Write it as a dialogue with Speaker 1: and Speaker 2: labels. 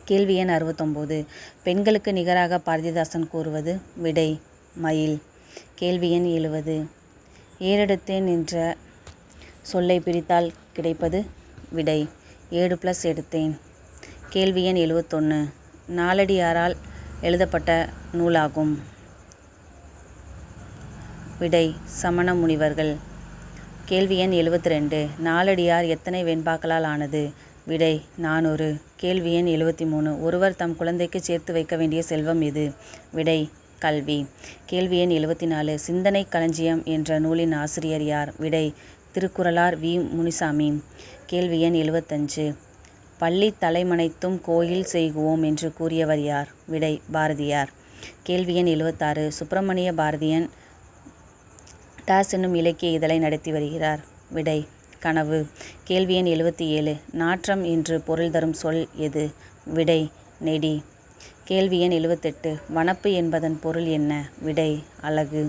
Speaker 1: கேள்வி எண் 69. பெண்களுக்கு நிகராக பாரதிதாசன் கூறுவது? விடை மயில். கேள்வி எண் 70. ஏறெடுத்தேன் என்ற சொல்லை பிரித்தால் கிடைப்பது? விடை ஏடு + எடுத்தேன். கேள்வி எண் 71. நாலடியாரால் எழுதப்பட்ட நூலாகும். விடை சமண முனிவர்கள். கேள்வி எண் 72. நாலடியார் எத்தனை வெண்பாக்களால் ஆனது? விடை 400. கேள்வி எண் 73. ஒருவர் தம் குழந்தைக்கு சேர்த்து வைக்க வேண்டிய செல்வம் எது? விடை கல்வி. கேள்வி எண் 74. சிந்தனை களஞ்சியம் என்ற நூலின் ஆசிரியர் யார்? விடை திருக்குறளார் வி. முனிசாமி. கேள்வி எண் 75. பள்ளி தலைமனைத்தும் கோயில் செய்குவோம் என்று கூறியவர் யார்? விடை பாரதியார். கேள்வி எண் 76. சுப்பிரமணிய பாரதியன் என்னும் இலக்கிய இதழை நடத்தி வருகிறார்? விடை கனவு. கேள்வி எண் 77. நாற்றம் என்று பொருள் தரும் சொல் எது? விடை நெடி. கேள்வி எண் 78. வனப்பு என்பதன் பொருள் என்ன? விடை அழகு.